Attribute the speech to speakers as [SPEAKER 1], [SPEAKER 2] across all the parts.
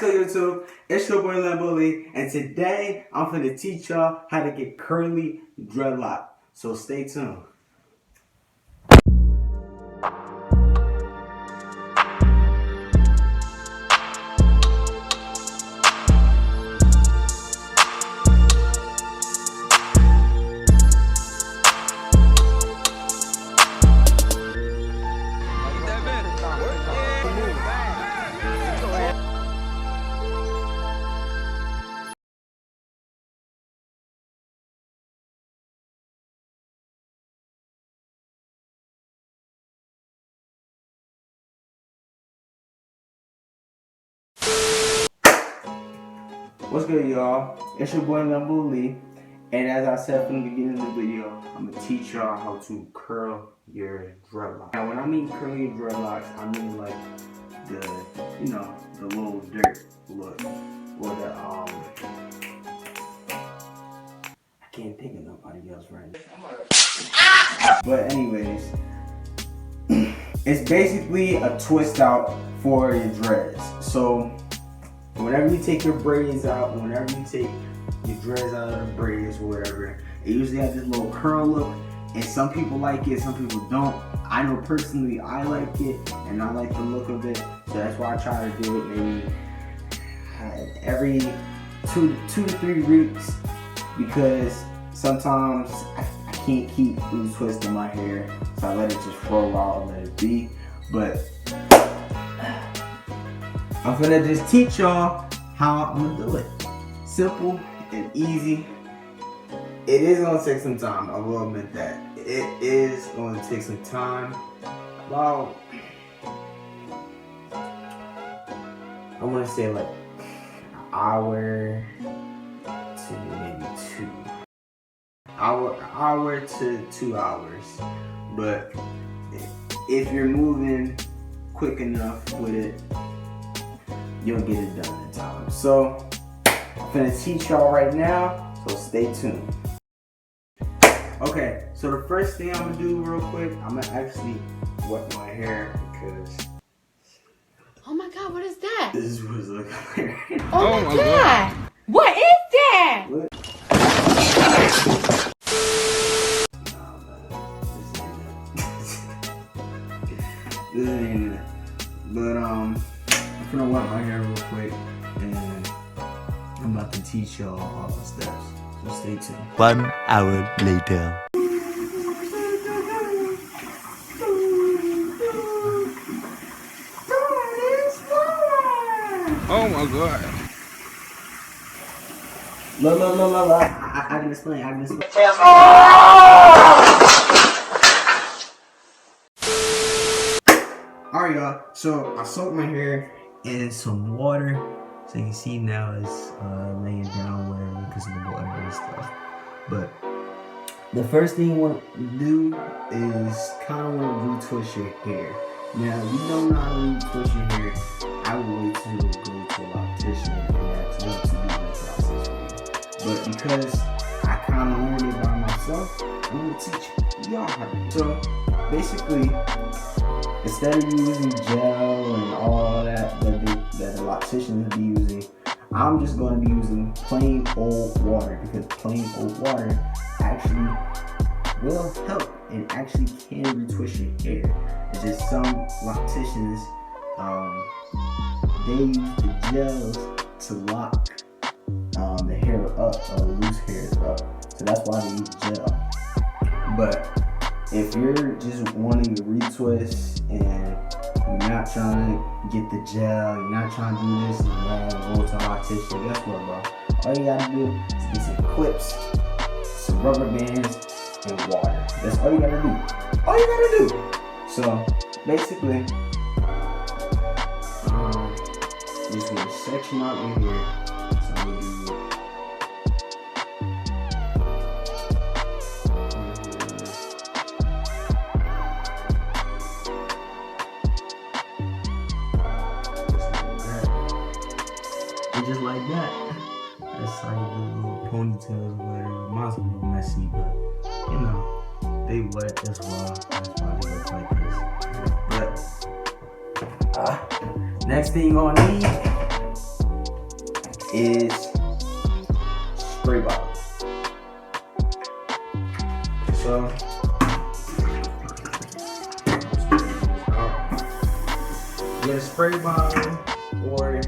[SPEAKER 1] good, YouTube? It's your boy Lambo, and today I'm finna teach y'all how to get curly dreadlock. So stay tuned. What's good, y'all? It's your boy Lambo, and as I said from the beginning of the video, I'm gonna teach y'all how to curl your dreadlocks. Now, when I mean curly dreadlocks, I mean like the, the little dirt look, or the I can't think of nobody else right now. But anyways, it's basically a twist out for your dreads. So whenever you take your braids out, whenever you take your dreads out of the braids or whatever, it usually has this little curl look, and some people like it, some people don't. I know personally I like it, and I like the look of it, so that's why I try to do it maybe every two to 3 weeks, because sometimes I can't keep retwisting my hair, so I let it just roll out and let it be. But I'm gonna just teach y'all how I'm gonna do it. Simple and easy. It is gonna take some time, I will admit that. It is gonna take some time. About, I wanna say like an hour to maybe 2. Hour to 2 hours. But if you're moving quick enough with it, you'll get it done in time. So I'm gonna teach y'all right now, so stay tuned. Okay, so the first thing I'm gonna do real quick, I'm gonna actually wet my hair because,
[SPEAKER 2] oh my god, what is that?
[SPEAKER 1] this is what it's looking like.
[SPEAKER 2] Oh my god. What is that?
[SPEAKER 1] What? This ain't it. But I'm gonna wet my hair real quick, and I'm about to teach y'all all the steps. So stay tuned.
[SPEAKER 3] 1 hour later.
[SPEAKER 4] Oh my god.
[SPEAKER 1] Look. I can explain. Alright, y'all. So I soaked my hair in some water. So you can see now it's laying down whatever because of the water and stuff. But the first thing you want to do is kind of want to retwist your hair. Now, if you don't know how to retwist your hair, I would wait till you go to a loctician and ask them to do the process for you. But because I kind of learned it by myself, I'm going to teach y'all how to do it. So basically, instead of using gel and all that that the locticians be using, I'm just going to be using plain old water, because plain old water actually will help and actually can retwist your hair. It's just some locticians, they use the gels to lock the hair up, or loose hairs up. So that's why they use gel. But if you're just wanting to retwist and you're not trying to get the gel, you're not trying to do this and that, go to a loctician, guess what, bro? All you gotta do is get some clips, some rubber bands, and water. That's all you gotta do. All you gotta do. So basically, just gonna section out in here. So I'm gonna do just like that. That's how you do little ponytails or whatever. Mine's a little messy, but you know, they wet as well. That's why they look like this. But next thing you're gonna need is spray bottle. So get a spray bottle, or you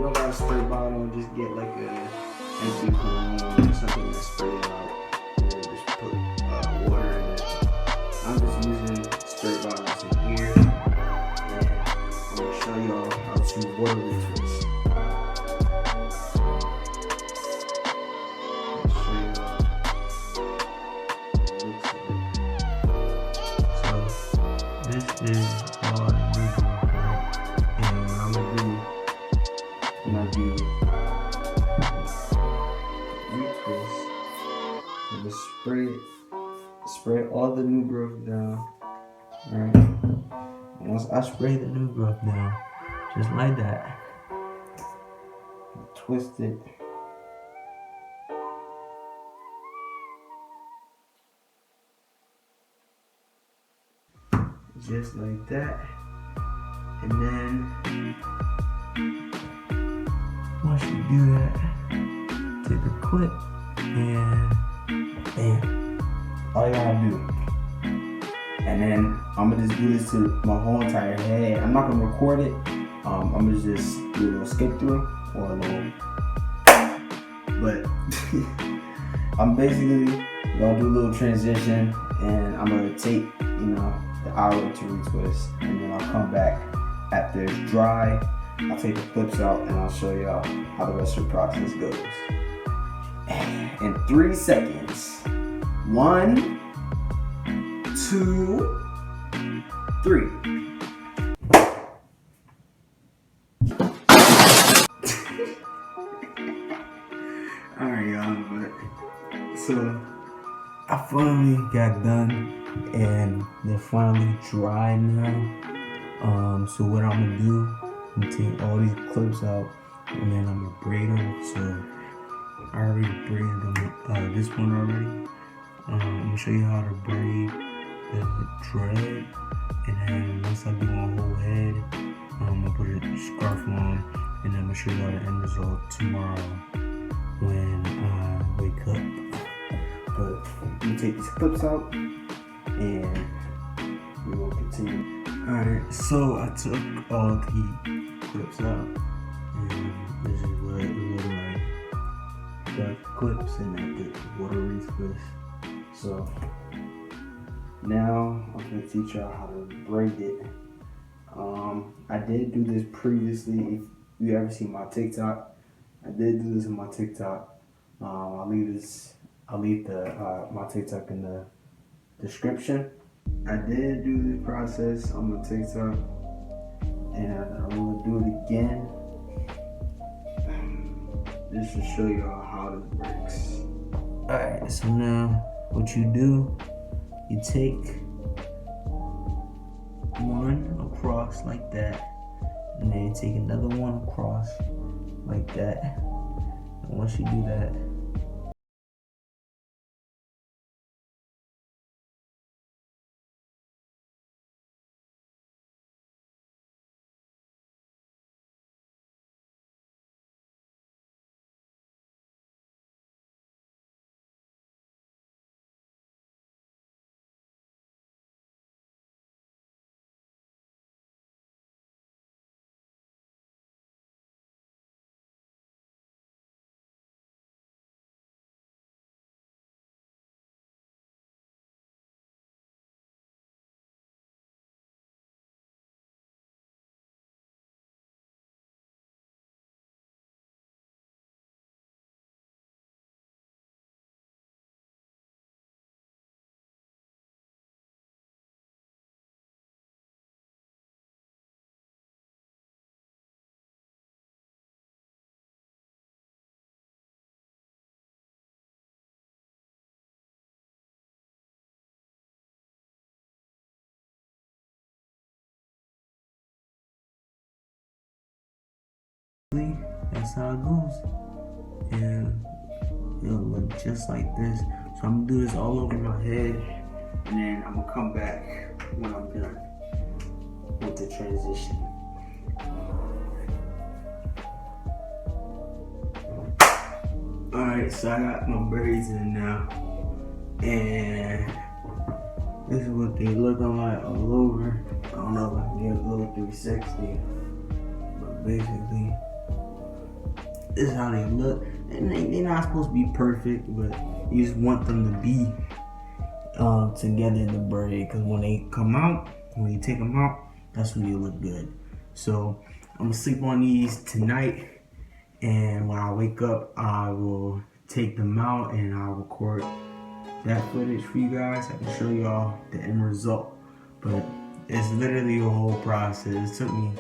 [SPEAKER 1] don't got a spray bottle, just get like a empty cologne or something to spray it out, and then just put water in it. I'm just using spray bottles in here, and I'm gonna show y'all how to water retwist. This is all the new right? And what I'm gonna do retwist. I'm gonna spray all the new growth down. Alright. Once I spray the new growth down, just like that, twist it. Just like that, and then once you do that, take a clip and bam, all you gotta do. And then I'm gonna just do this to my whole entire head. I'm not gonna record it. I'm gonna just do a little skip through or a little, but I'm basically gonna do a little transition, and I'm gonna take, the hour to retwist, and then I'll come back after it's dry. I'll take the clips out and I'll show y'all how the rest of the process goes. In 3 seconds. 1, 2, 3. Alright, y'all, but so I finally got done, and they're finally dry now. So what I'm gonna do, I'm gonna take all these clips out, and then I'm gonna braid them. So I already braided them, this one already. I'm gonna show you how to braid the dread, and then once I do my whole head, I'm gonna put a scarf on, and then I'm gonna show you how the end result tomorrow when I wake up. But I'm gonna take these clips out, and we will continue. Alright, so I took all the clips out, and this is what it looked like. The clips and then the water retwist. So now I'm gonna teach y'all how to braid it. I did do this previously. If you ever seen my TikTok, I did do this in my TikTok. I'll leave my TikTok in the description. I did do this process on my TikTok, and I'm gonna do it again just to show y'all how this works. Alright, so now what you do, you take one across like that, and then you take another one across like that. And once you do that, that's how it goes, and it'll look just like this. So I'm gonna do this all over my head, and then I'm gonna come back when I'm done with the transition. Alright, so I got my braids in now, and this is what they looking like all over. I don't know if I can get a little 360, but basically, this is how they look. And they're not supposed to be perfect, but you just want them to be together in the braid, because when they come out, when you take them out, that's when you look good. So I'm gonna sleep on these tonight, and when I wake up, I will take them out and I'll record that footage for you guys. I can show y'all the end result, but it's literally a whole process. This took me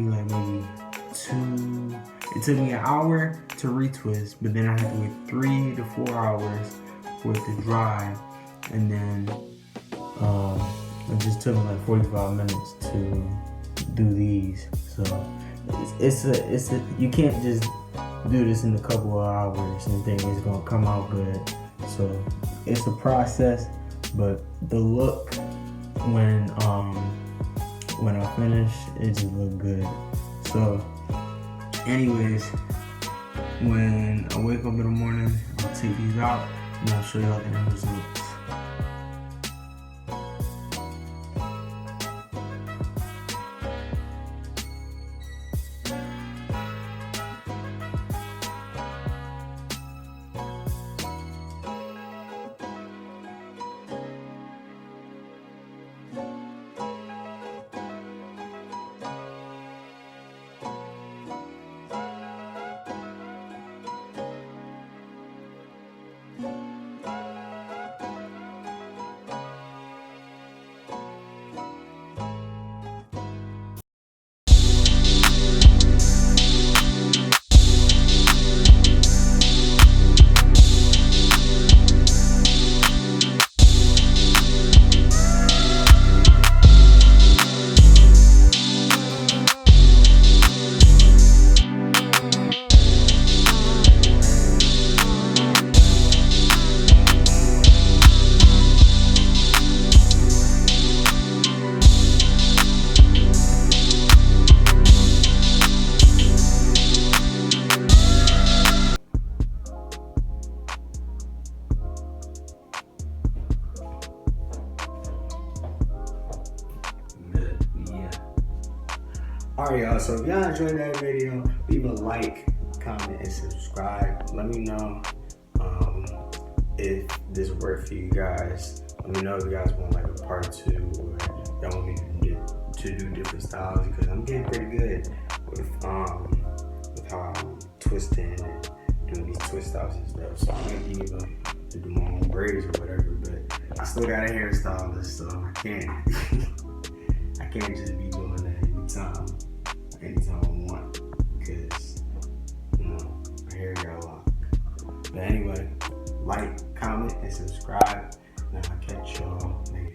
[SPEAKER 1] like maybe it took me an hour to retwist, but then I had to wait 3 to 4 hours for it to dry, and then it just took me like 45 minutes to do these. So it's a you can't just do this in a couple of hours and think it's gonna come out good. So it's a process, but the look when I finish, it just look good. So anyways, when I wake up in the morning, I'll take these out and I'll show y'all the end results. Alright y'all, so if y'all enjoyed that video, leave a like, comment, and subscribe. Let me know if this worked for you guys. Let me know if you guys want like a part 2, or y'all want me to do different styles, because I'm getting pretty good with how I'm twisting and doing these twist styles and stuff. So I might be able to do my own braids or whatever, but I still got a hairstylist, so I can't I can't just be doing that anytime I want, because my hair got locked. But anyway, like, comment, and subscribe, and I'll catch y'all next